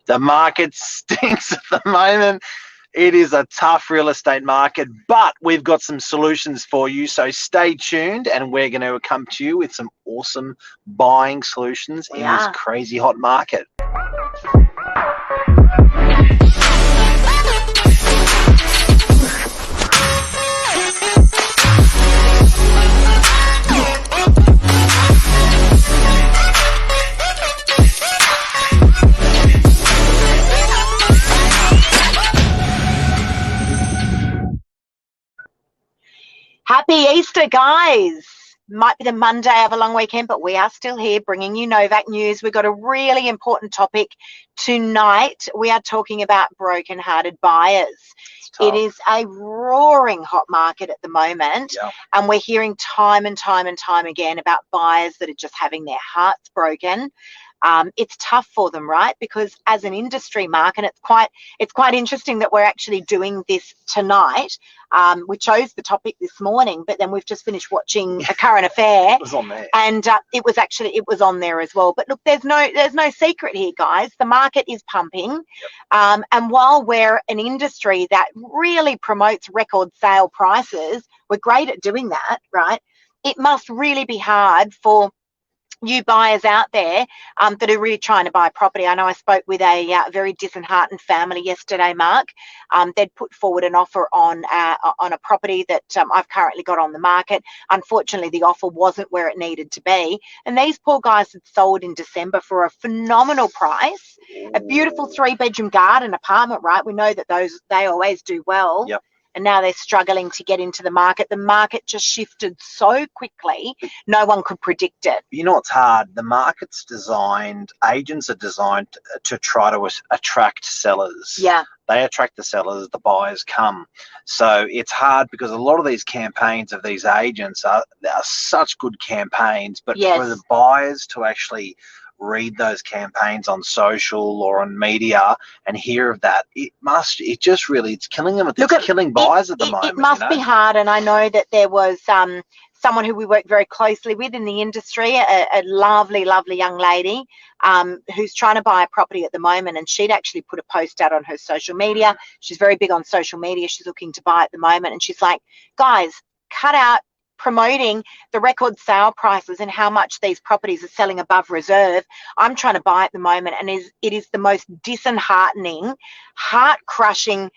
The market stinks at the moment. It is a tough real estate market, but we've got some solutions for you. So stay tuned, and we're going to come to you with some awesome buying solutions in this crazy hot market. Happy Easter, guys. Might be the Monday of a long weekend, but we are still here bringing you Novak news. We've got a really important topic tonight. We are talking about broken-hearted buyers. It is a roaring hot market at the moment, and we're hearing time and time and time again about buyers that are just having their hearts broken. It's tough for them, right? Because as an industry, Mark, and it's quite interesting that we're actually doing this tonight. We chose the topic this morning, but then we've just finished watching A Current Affair. It was on there, and it was on there as well. But look, there's no secret here, guys. The market is pumping, and while we're an industry that really promotes record sale prices, we're great at doing that, right? It must really be hard for you buyers out there that are really trying to buy property. I know I spoke with a very disheartened family yesterday, Mark. They'd put forward an offer on a property that I've currently got on the market. Unfortunately, the offer wasn't where it needed to be, and these poor guys had sold in December for a phenomenal price. A beautiful 3-bedroom garden apartment, right? We know that they always do well. And now they're struggling to get into the market. The market just shifted so quickly, no one could predict it. You know what's hard? The market's designed, agents are designed to try to attract sellers. They attract the sellers, the buyers come. So it's hard because a lot of these campaigns of these agents are such good campaigns, but for the buyers to actually read those campaigns on social or on media and hear of that, it's killing them. It's killing buyers at the moment. It must be hard, and I know that there was someone who we work very closely with in the industry, a lovely young lady who's trying to buy a property at the moment, and she'd actually put a post out on her social media. She's very big on social media. She's looking to buy at the moment, and she's like, guys, cut out promoting the record sale prices and how much these properties are selling above reserve. I'm trying to buy at the moment, and it is the most disheartening, heart-crushing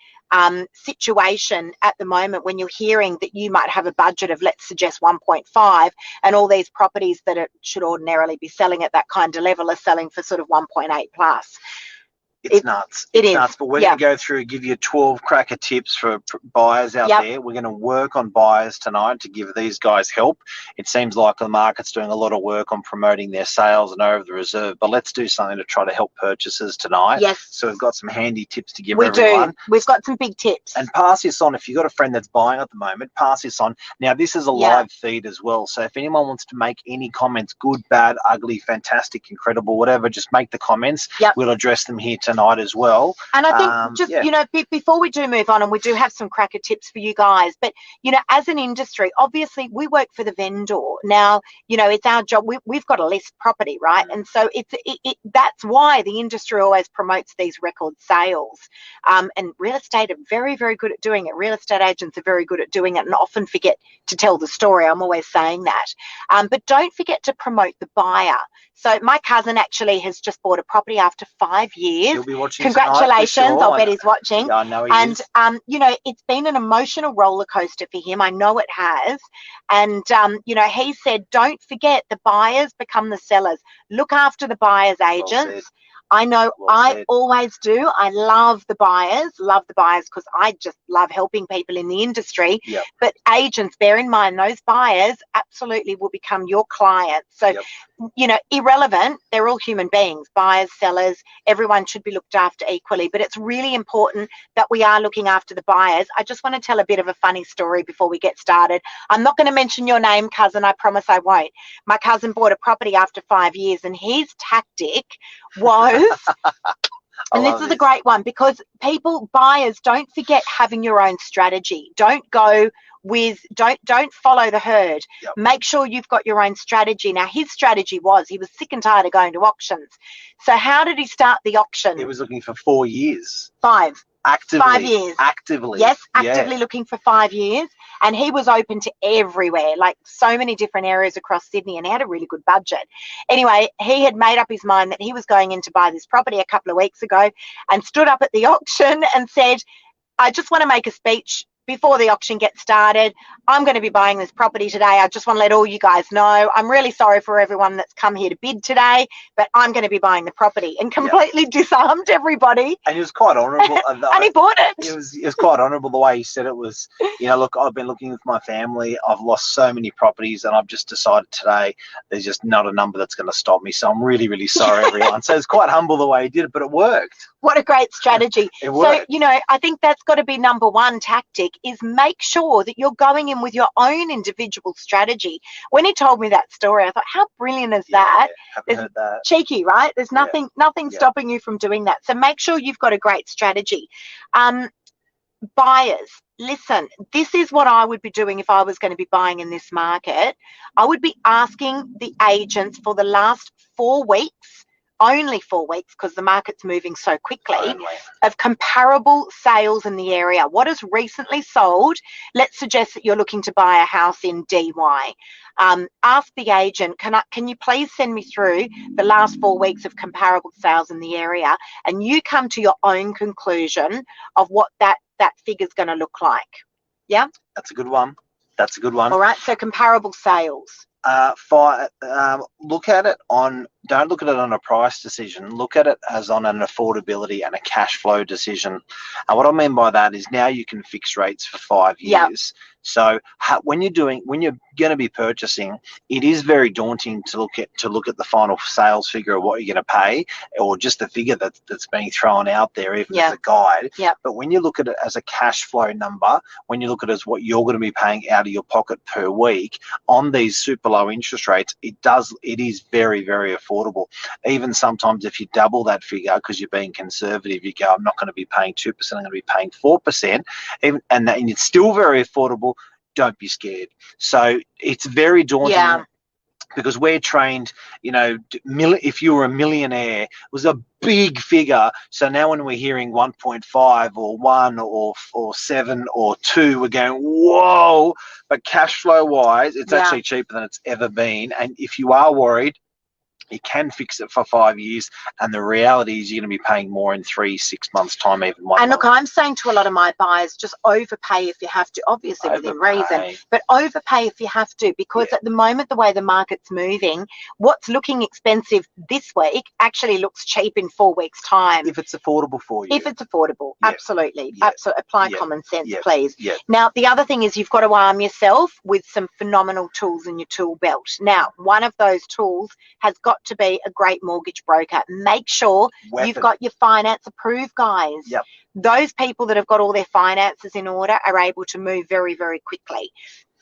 situation at the moment when you're hearing that you might have a budget of, let's suggest, 1.5, and all these properties that should ordinarily be selling at that kind of level are selling for sort of 1.8 plus. It's nuts. It's nuts. But we're going to go through, give you 12 cracker tips for buyers out there. We're going to work on buyers tonight to give these guys help. It seems like the market's doing a lot of work on promoting their sales and over the reserve, but let's do something to try to help purchasers tonight. So we've got some handy tips to give everyone. We've got some big tips. And pass this on. If you've got a friend that's buying at the moment, pass this on. Now, this is a live feed as well, so if anyone wants to make any comments, good, bad, ugly, fantastic, incredible, whatever, just make the comments. We'll address them here tonight as well. And I think you know, before we do move on, and we do have some cracker tips for you guys, but you know, as an industry, obviously we work for the vendor. Now, you know, it's our job. We've got to list property, right? And so that's why the industry always promotes these record sales. And real estate are very, very good at doing it. Real estate agents are very good at doing it and often forget to tell the story. I'm always saying that. But don't forget to promote the buyer. So my cousin actually has just bought a property after 5 years. He'll be watching. Congratulations. Sure. I'll bet he's watching. Yeah, I know he is. You know, it's been an emotional roller coaster for him. I know it has. And, you know, he said, don't forget the buyers become the sellers. Look after the buyers' agents. I know I always do. I love the buyers because I just love helping people in the industry. But agents, bear in mind, those buyers absolutely will become your clients. So, you know, irrelevant, they're all human beings, buyers, sellers, everyone should be looked after equally. But it's really important that we are looking after the buyers. I just want to tell a bit of a funny story before we get started. I'm not going to mention your name, cousin. I promise I won't. My cousin bought a property after 5 years, and his tactic was and this is a great one, because buyers, don't forget having your own strategy. Don't go with don't follow the herd. Yep. Make sure you've got your own strategy. Now, his strategy was he was sick and tired of going to auctions. So how did he start the auction? He was looking for 4 years. 5. Actively. 5 years. Actively. Yes, actively looking for 5 years. And he was open to everywhere, like so many different areas across Sydney, and he had a really good budget. Anyway, he had made up his mind that he was going in to buy this property a couple of weeks ago and stood up at the auction and said, I just want to make a speech before the auction gets started. I'm going to be buying this property today. I just want to let all you guys know. I'm really sorry for everyone that's come here to bid today, but I'm going to be buying the property, and completely disarmed everybody. And he was quite honourable. And he bought it. It was quite honourable the way he said it was, look, I've been looking with my family. I've lost so many properties, and I've just decided today there's just not a number that's going to stop me. So I'm really, really sorry, everyone. So it's quite humble the way he did it, but it worked. What a great strategy. It worked. So, I think that's got to be number one tactic, is make sure that you're going in with your own individual strategy. When he told me that story, I thought, how brilliant is that? Haven't heard that. Cheeky, right? There's nothing stopping you from doing that. So make sure you've got a great strategy. Buyers, listen, this is what I would be doing if I was going to be buying in this market. I would be asking the agents for the last 4 weeks, only 4 weeks, because the market's moving so quickly, of comparable sales in the area. What has recently sold? Let's suggest that you're looking to buy a house in DY. Ask the agent, can you please send me through the last 4 weeks of comparable sales in the area? And you come to your own conclusion of what that figure's going to look like. Yeah? That's a good one. That's a good one. All right, so comparable sales. Look at it don't look at it on a price decision. Look at it as on an affordability and a cash flow decision. And what I mean by that is now you can fix rates for 5 years. Yep. So when you're going to be purchasing, it is very daunting to look at the final sales figure of what you're going to pay, or just the figure that's being thrown out there, even as a guide. Yep. But when you look at it as a cash flow number, when you look at it as what you're going to be paying out of your pocket per week on these super low interest rates, it is very, very affordable. Even sometimes if you double that figure because you're being conservative, you go, I'm not going to be paying 2%, I'm going to be paying 4%, and it's still very affordable. Don't be scared. So it's very daunting. Because we're trained, if you were a millionaire, it was a big figure. So now when we're hearing 1.5 or 1 or 7 or 2, we're going, whoa. But cash flow wise, it's actually cheaper than it's ever been. And if you are worried, you can fix it for 5 years, and the reality is you're going to be paying more in 3-6 months' time, even 1 And month. look, I'm saying to a lot of my buyers, just overpay if you have to, obviously within reason, but overpay if you have to, because at the moment, the way the market's moving, what's looking expensive this week actually looks cheap in 4 weeks' time. If it's affordable for you. If it's affordable, absolutely. Absolutely. Apply common sense, please. Yeah. Now, the other thing is you've got to arm yourself with some phenomenal tools in your tool belt. Now, one of those tools has got to be a great mortgage broker. Make sure you've got your finance approved, guys. Yep. Those people that have got all their finances in order are able to move very, very quickly.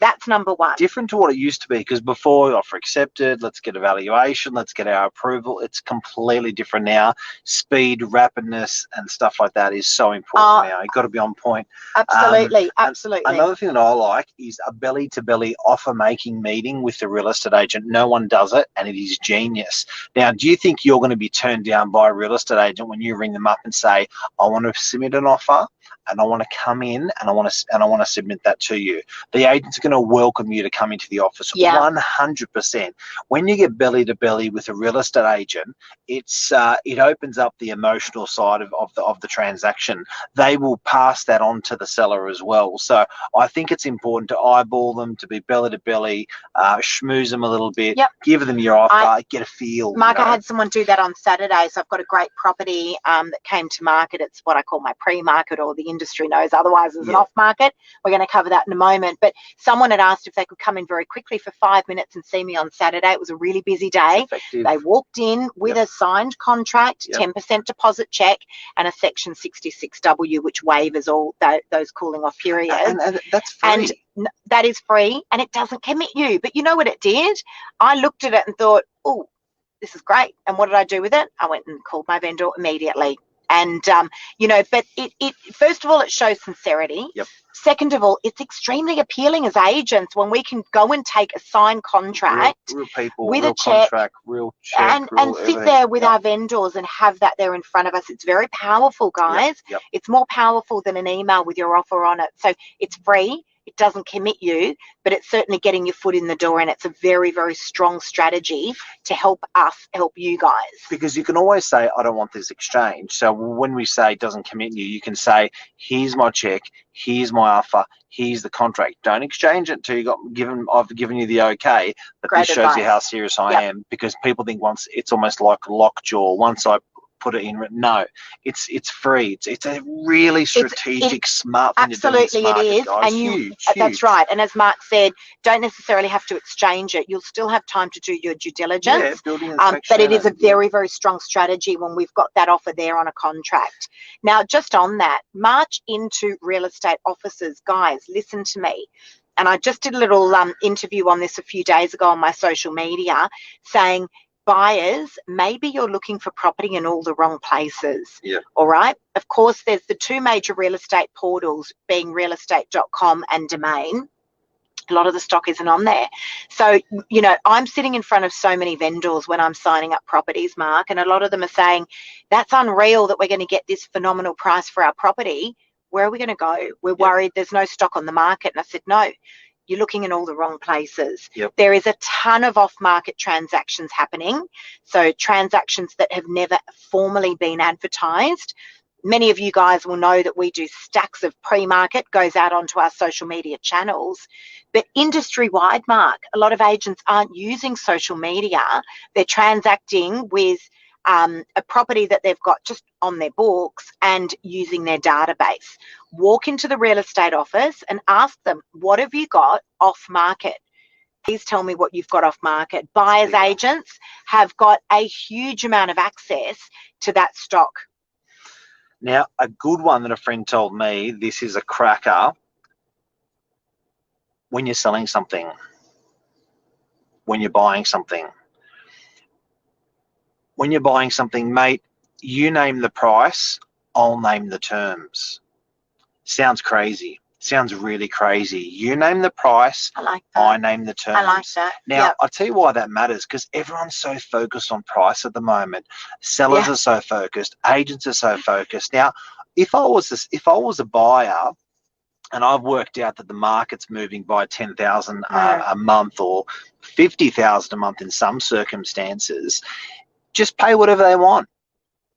That's number one. Different to what it used to be, because before, offer accepted, let's get evaluation, let's get our approval. It's completely different now. Speed, rapidness, and stuff like that is so important now. You've got to be on point. Absolutely, absolutely. Another thing that I like is a belly-to-belly offer-making meeting with the real estate agent. No one does it, and it is genius. Now, do you think you're going to be turned down by a real estate agent when you ring them up and say, I want to submit an offer, and I want to come in, and I want to submit that to you? The agent's going to welcome you to come into the office 100%. When you get belly to belly with a real estate agent, it opens up the emotional side of the transaction. They will pass that on to the seller as well. So I think it's important to eyeball them, to be belly to belly, schmooze them a little bit, give them your offer, get a feel. Mark, I had someone do that on Saturday. So I've got a great property that came to market. It's what I call my pre-market, or the industry knows otherwise as an off-market. We're going to cover that in a moment. But someone had asked if they could come in very quickly for 5 minutes and see me on Saturday. It was a really busy day. They walked in with a signed contract, 10% deposit check, and a Section 66W, which waivers all those cooling off periods. And that's free. And that is free, and it doesn't commit you. But you know what it did? I looked at it and thought, oh, this is great. And what did I do with it? I went and called my vendor immediately. And, you know, but it first of all, it shows sincerity. Yep. Second of all, it's extremely appealing as agents when we can go and take a signed contract, real people, with real a check, contract, real check, and sit there with our vendors and have that there in front of us. It's very powerful, guys. Yep. It's more powerful than an email with your offer on it. So it's free. It doesn't commit you, but it's certainly getting your foot in the door, and it's a very, very strong strategy to help us help you guys. Because you can always say, I don't want this exchange. So when we say it doesn't commit you, you can say, here's my check, here's my offer, here's the contract. Don't exchange it until I've given you the okay. But Great this shows advice. you how serious I am, because people think once it's almost like lockjaw. Once I put it in, no, it's free. It's a really strategic, smart thing to do in this market, absolutely, it is, guys. and Huge. That's right. And as Mark said, don't necessarily have to exchange it. You'll still have time to do your due diligence. Yeah, building inspection. But it is a very, very strong strategy when we've got that offer there on a contract. Now, just on that, march into real estate offices, guys. Listen to me. And I just did a little interview on this a few days ago on my social media, saying, buyers, maybe you're looking for property in all the wrong places. Yeah. All right. Of course, there's the two major real estate portals, being realestate.com and Domain. A lot of the stock isn't on there. So, you know, I'm sitting in front of so many vendors when I'm signing up properties, Mark, and a lot of them are saying, that's unreal that we're going to get this phenomenal price for our property. Where are we going to go? We're worried there's no stock on the market. And I said, no. You're looking in all the wrong places. Yep. There is a ton of off-market transactions happening. So transactions that have never formally been advertised. Many of you guys will know that we do stacks of pre-market, goes out onto our social media channels. But industry-wide, Mark, a lot of agents aren't using social media. They're transacting with a property that they've got just on their books and using their database. Walk into the real estate office and ask them, what have you got off market? Please tell me what you've got off market. Buyers agents have got a huge amount of access to that stock. Now, a good one that a friend told me, this is a cracker. When you're selling something, when you're buying something, mate, you name the price, I'll name the terms. Sounds crazy. Sounds really crazy. You name the price, I like that. I name the terms. I like that. Now, I'll tell you why that matters, because everyone's so focused on price at the moment. Sellers are so focused. Agents are so focused. Now, if I was a buyer, and I've worked out that the market's moving by 10,000 a month or 50,000 a month in some circumstances, just pay whatever they want.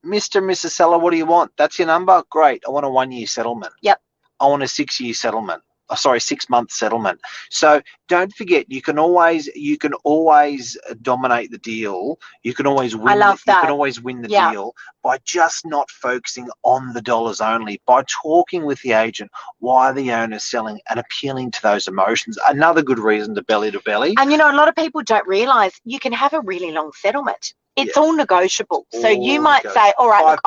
Mr. and Mrs. Seller, what do you want? That's your number? Great. I want a 1 year settlement. Yep. I want a 6 year settlement. 6 month settlement. So don't forget, you can always dominate the deal. You can always win. I love that. You can always win the deal by just not focusing on the dollars only, by talking with the agent why the owner's selling and appealing to those emotions. Another good reason to belly. And you know, a lot of people don't realize you can have a really long settlement. It's all negotiable. So you might say, all right, look,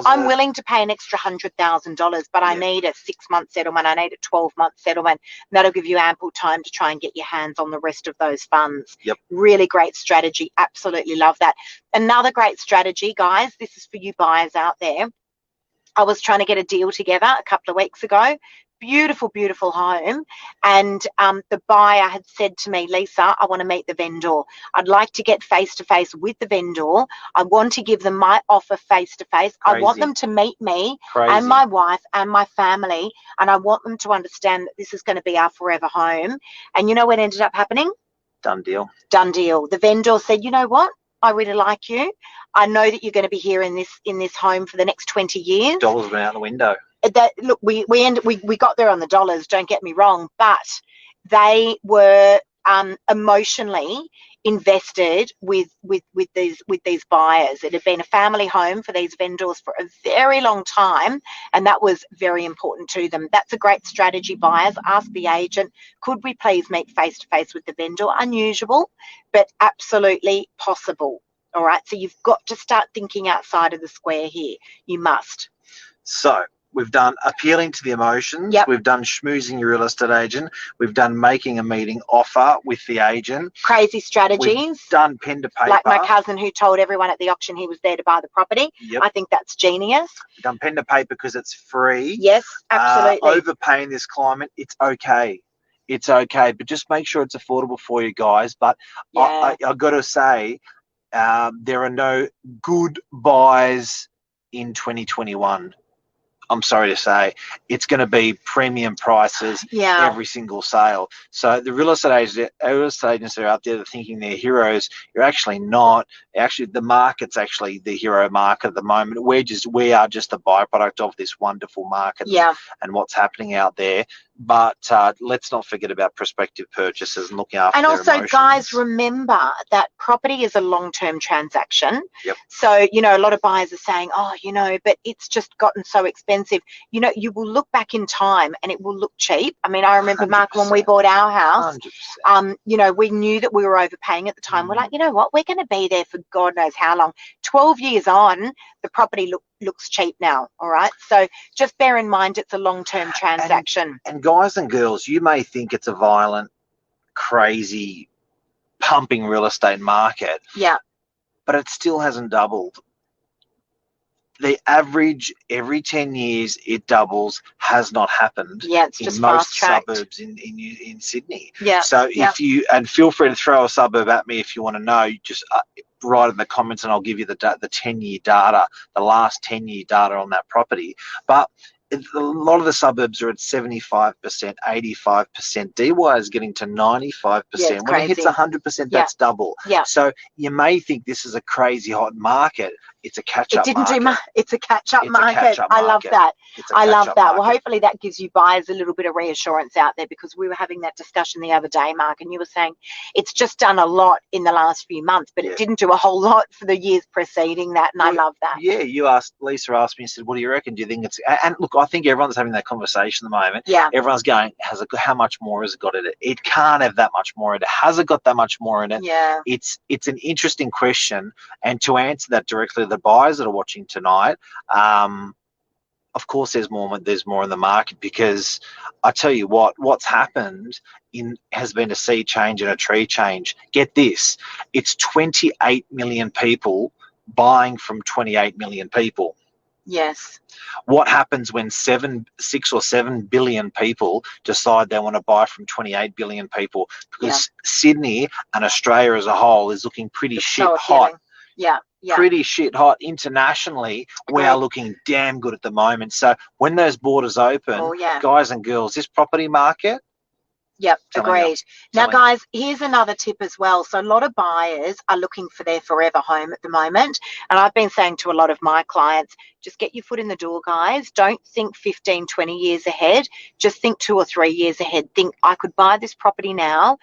I'm willing to pay an extra $100,000, but I need a 6 month settlement. I need a 12-month settlement. And that'll give you ample time to try and get your hands on the rest of those funds. Yep. Really great strategy. Absolutely love that. Another great strategy, guys, this is for you buyers out there. I was trying to get a deal together a couple of weeks ago. Beautiful, beautiful home. And the buyer had said to me, Lisa, I want to meet the vendor. I'd like to get face-to-face with the vendor. I want to give them my offer face-to-face. I want them to meet me and my wife and my family. And I want them to understand that this is going to be our forever home. And you know what ended up happening? Done deal. Done deal. The vendor said, you know what? I really like you. I know that you're going to be here in this home for the next 20 years. Dollars went out the window. Look, we got there on the dollars, don't get me wrong, but they were emotionally invested with these buyers. It had been a family home for these vendors for a very long time, and that was very important to them. That's a great strategy, buyers. Ask the agent, could we please meet face to face with the vendor? Unusual, but absolutely possible. All right, so you've got to start thinking outside of the square here. You must. So We've done appealing to the emotions. Yep. We've done schmoozing your real estate agent. We've done making a meeting offer with the agent. Crazy strategies. We've done pen to paper. Like my cousin who told everyone at the auction he was there to buy the property. Yep. I think that's genius. We've done pen to paper because it's free. Yes, absolutely. Overpaying this climate, it's okay. It's okay, but just make sure it's affordable for you guys. But yeah. I've got to say, there are no good buys in 2021. I'm sorry to say, it's going to be premium prices every single sale. So the real estate agents are out there thinking they're heroes. You're actually not. Actually, the market's actually the hero market at the moment. We are just a byproduct of this wonderful market and what's happening out there. But let's not forget about prospective purchases and looking after their also, emotions. guys, remember that property is a long-term transaction. Yep. So, you know, a lot of buyers are saying, oh, you know, but it's just gotten so expensive. You know, you will look back in time and it will look cheap. I mean, I remember, 100%. Mark, when we bought our house, 100%. you know, we knew that we were overpaying at the time. We're like, you know what, we're going to be there for God knows how long. 12 years on, the property looks cheap now. All right. So just bear in mind it's a long-term transaction. And guys and girls, you may think it's a violent, crazy, pumping real estate market. Yeah. But it still hasn't doubled. The average every 10 years it doubles has not happened. Yeah, it's just in most fast-tracked. suburbs in Sydney. Yeah. So if you, and feel free to throw a suburb at me if you want to know, just write in the comments and I'll give you the 10-year data, the last 10-year data on that property. But a lot of the suburbs are at 75%, 85%. DY is getting to 95%. Yeah, when it hits 100%, that's double. Yeah. So you may think this is a crazy hot market. It's a catch-up market. It didn't do much. It's a catch-up market. Catch-up I love that. I love that. Market. Well, hopefully that gives you buyers a little bit of reassurance out there, because we were having that discussion the other day, Mark, and you were saying it's just done a lot in the last few months, but it didn't do a whole lot for the years preceding that, and I love that. Yeah, Lisa asked me and said, what do you reckon? Do you think it's, and look, I think everyone's having that conversation at the moment. Yeah. Everyone's going, how much more has it got in it? It can't have that much more in it. Has it got that much more in it? Yeah. It's an interesting question, and to answer that directly to the buyers that are watching tonight, of course there's more in the market, because I tell you what's happened has been a sea change and a tree change. Get this, it's 28 million people buying from 28 million people. Yes. What happens when 6 or 7 billion people decide they want to buy from 28 billion people? Because Sydney and Australia as a whole is looking pretty hot. Yeah. Pretty shit hot internationally. We are looking damn good at the moment. So when those borders open, guys and girls, this property market. Yep, agreed. Now, guys, here's another tip as well. So a lot of buyers are looking for their forever home at the moment. And I've been saying to a lot of my clients, just get your foot in the door, guys. Don't think 15, 20 years ahead. Just think 2 or 3 years ahead. Think, I could buy this property now.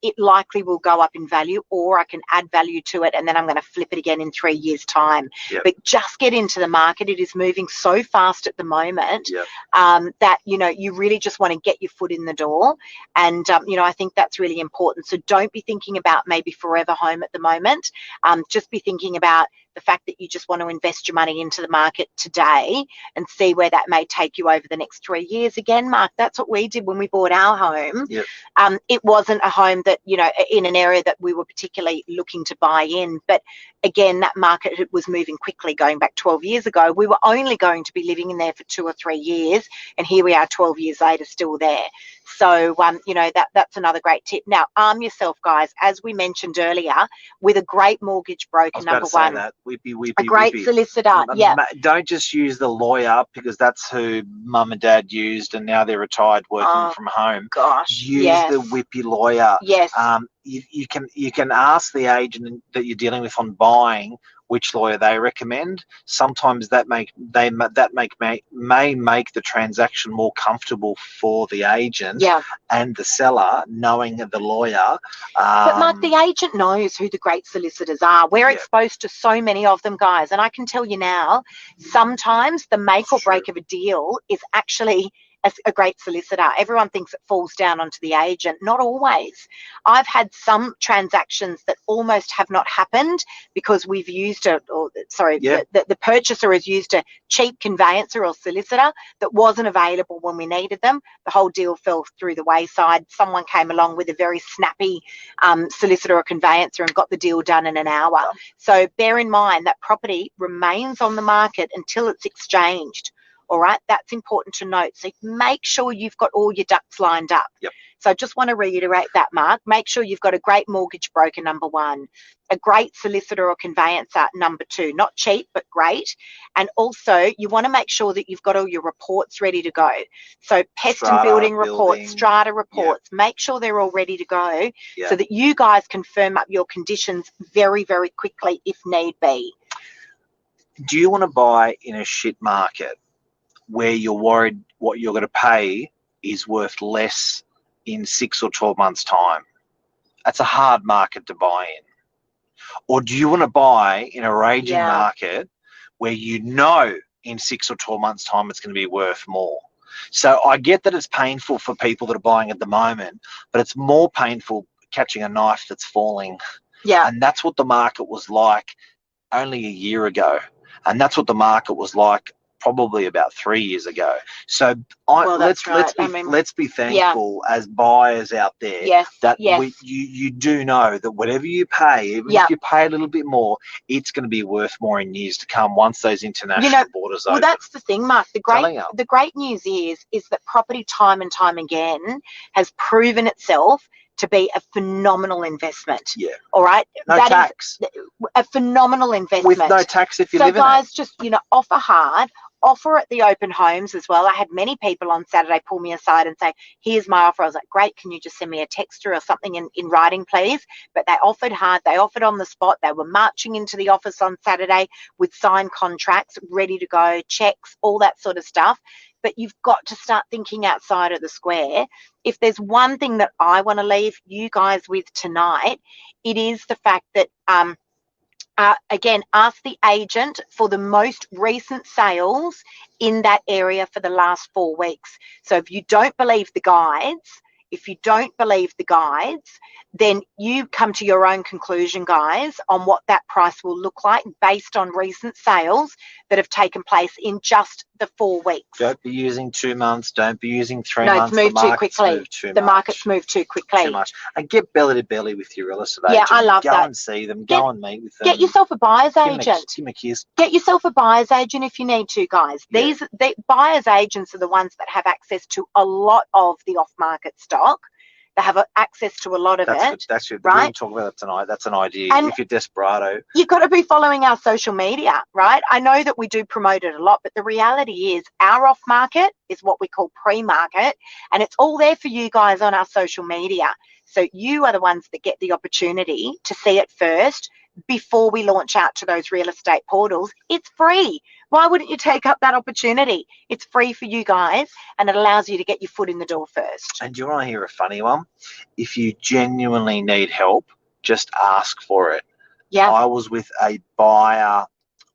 It likely will go up in value, or I can add value to it, and then I'm going to flip it again in 3 years' time. Yep. But just get into the market. It is moving so fast at the moment that, you know, you really just want to get your foot in the door. And, you know, I think that's really important. So don't be thinking about maybe forever home at the moment. Just be thinking about the fact that you just want to invest your money into the market today and see where that may take you over the next 3 years. Again, Mark, that's what we did when we bought our home. Yep. It wasn't a home that, you know, in an area that we were particularly looking to buy in. But again, that market was moving quickly going back 12 years ago. We were only going to be living in there for 2 or 3 years. And here we are 12 years later, still there. So, you know, that's another great tip. Now, arm yourself, guys, as we mentioned earlier, with a great mortgage broker, number one. A great solicitor. Yeah. Don't just use the lawyer, because that's who mum and dad used, and now they're retired working from home. Gosh. Use the whippy lawyer. Yes. You can ask the agent that you're dealing with on buying which lawyer they recommend. Sometimes that may make the transaction more comfortable for the agent and the seller, knowing the lawyer. But Mark, the agent knows who the great solicitors are. We're exposed to so many of them, guys, and I can tell you now, sometimes the make or break of a deal is actually a great solicitor. Everyone thinks it falls down onto the agent. Not always. I've had some transactions that almost have not happened because we've used the purchaser has used a cheap conveyancer or solicitor that wasn't available when we needed them. The whole deal fell through the wayside. Someone came along with a very snappy solicitor or conveyancer and got the deal done in an hour. So bear in mind that property remains on the market until it's exchanged. All right, that's important to note. So make sure you've got all your ducks lined up. Yep. So I just want to reiterate that, Mark. Make sure you've got a great mortgage broker, number one, a great solicitor or conveyancer, number two, not cheap, but great. And also you want to make sure that you've got all your reports ready to go. So pest and building reports, strata reports, make sure they're all ready to go so that you guys can firm up your conditions very, very quickly if need be. Do you want to buy in a shit market where you're worried what you're going to pay is worth less in 6 or 12 months' time? That's a hard market to buy in. Or do you want to buy in a raging market where you know in 6 or 12 months' time it's going to be worth more? So I get that it's painful for people that are buying at the moment, but it's more painful catching a knife that's falling. Yeah. And that's what the market was like only a year ago. And that's what the market was like probably about 3 years ago. So let's be thankful as buyers out there that you do know that whatever you pay, even if you pay a little bit more, it's going to be worth more in years to come once those international borders open. Well, that's the thing, Mark. The great news is that property time and time again has proven itself to be a phenomenal investment. Yeah. All right. No tax. A phenomenal investment. With no tax if you live in it. So guys, just, offer hard. Offer at the open homes as well. I had many people on Saturday pull me aside and say, here's my offer. I was like, great, can you just send me a text or something in writing, please? But they offered hard. They offered on the spot. They were marching into the office on Saturday with signed contracts, ready to go, checks, all that sort of stuff. But you've got to start thinking outside of the square. If there's one thing that I want to leave you guys with tonight, it is the fact that again, ask the agent for the most recent sales in that area for the last 4 weeks. So if you don't believe the guides, then you come to your own conclusion, guys, on what that price will look like based on recent sales that have taken place in just the 4 weeks. Don't be using 2 months. Don't be using 3 months. No, it's moved too quickly. The market's moved too quickly. Too much. And get belly to belly with your real estate agent. Yeah, I love that. Go and see them. Go and meet with them. Get yourself a buyer's agent. Give them a kiss. Get yourself a buyer's agent if you need to, guys. Yeah. The buyer's agents are the ones that have access to a lot of the off-market stock. They have access to a lot of it. That's good. Right? We can talk about that tonight. That's an idea. And if you're desperado, you've got to be following our social media, right? I know that we do promote it a lot, but the reality is our off market is what we call pre-market, and it's all there for you guys on our social media. So you are the ones that get the opportunity to see it first before we launch out to those real estate portals. It's free. Why wouldn't you take up that opportunity? It's free for you guys, and it allows you to get your foot in the door first. And do you want to hear a funny one? If you genuinely need help, just ask for it. Yeah. I was with a buyer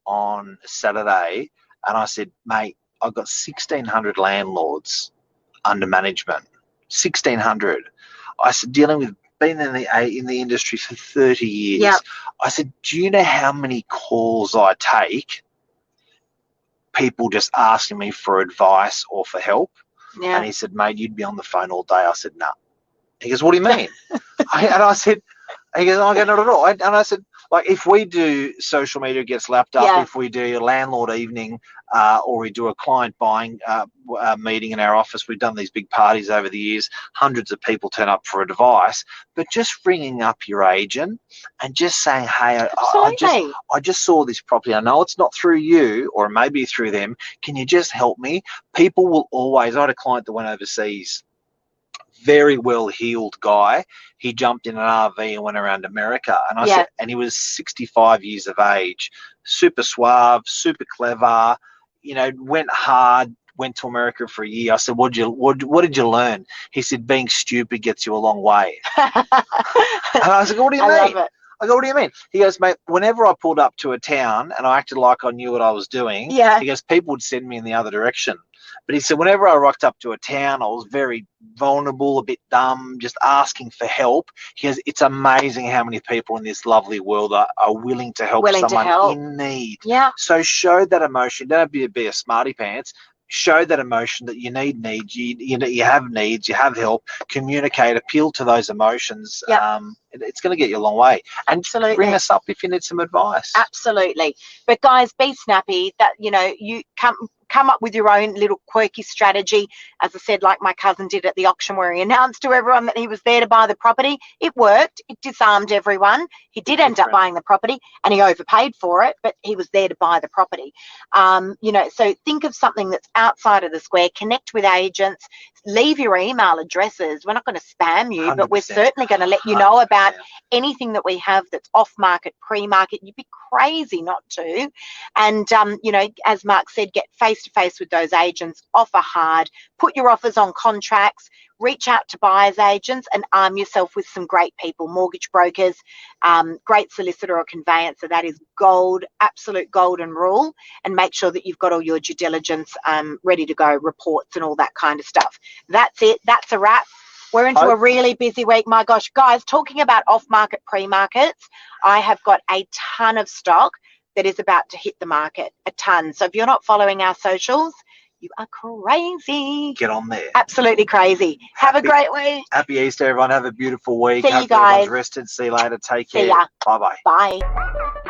on Saturday, and I said, mate, I've got 1,600 landlords under management. 1,600. I said, been in the industry for 30 years. Yep. I said, do you know how many calls I take? People just asking me for advice or for help. Yeah. And he said, mate, you'd be on the phone all day. I said, no. Nah. He goes, what do you mean? And I said, he goes, I go, not at all. And I said, like, if we do social media gets lapped up, if we do a landlord evening or we do a client buying meeting in our office, we've done these big parties over the years, hundreds of people turn up for advice, but just ringing up your agent and just saying, hey, I just saw this property. I know it's not through you or maybe through them. Can you just help me? People will always, I had a client that went overseas, very well-heeled guy. He jumped in an RV and went around America. And I said, and he was 65 years of age, super suave, super clever, went hard, went to America for a year. I said, what did you learn? He said, being stupid gets you a long way. And I said, what do you mean? I love it. I go, what do you mean? He goes, mate, whenever I pulled up to a town and I acted like I knew what I was doing, he goes, people would send me in the other direction. But he said, whenever I rocked up to a town, I was very vulnerable, a bit dumb, just asking for help. He goes, it's amazing how many people in this lovely world are willing to help someone in need. Yeah. So show that emotion. Don't be a smarty pants. Show that emotion that you need needs, you have needs, you have help, communicate, appeal to those emotions. It's going to get you a long way. And bring us up if you need some advice. Absolutely. But guys, be snappy. That, you know, you come up with your own little quirky strategy. As I said, like my cousin did at the auction, where he announced to everyone that he was there to buy the property. It worked. It disarmed everyone. He did end up buying the property, and he overpaid for it, but he was there to buy the property. You know, so think of something that's outside of the square. Connect with agents. Leave your email addresses. We're not going to spam you, 100%. But we're certainly going to let you know about anything that we have that's off market, pre-market. You'd be crazy not to. And you know, as Mark said, get face to face with those agents, offer hard, put your offers on contracts, reach out to buyers agents, and arm yourself with some great people, mortgage brokers, great solicitor or conveyancer. That is gold, absolute golden rule. And make sure that you've got all your due diligence ready to go, reports and all that kind of stuff. That's it. That's a wrap. We're into a really busy week. My gosh, guys, talking about off-market, pre-markets, I have got a ton of stock that is about to hit the market, a ton. So if you're not following our socials, you are crazy. Get on there. Absolutely crazy. Have a great week. Happy Easter, everyone. Have a beautiful week. See you guys. Everyone's rested. See you later. Take care. See ya. Bye-bye. Bye.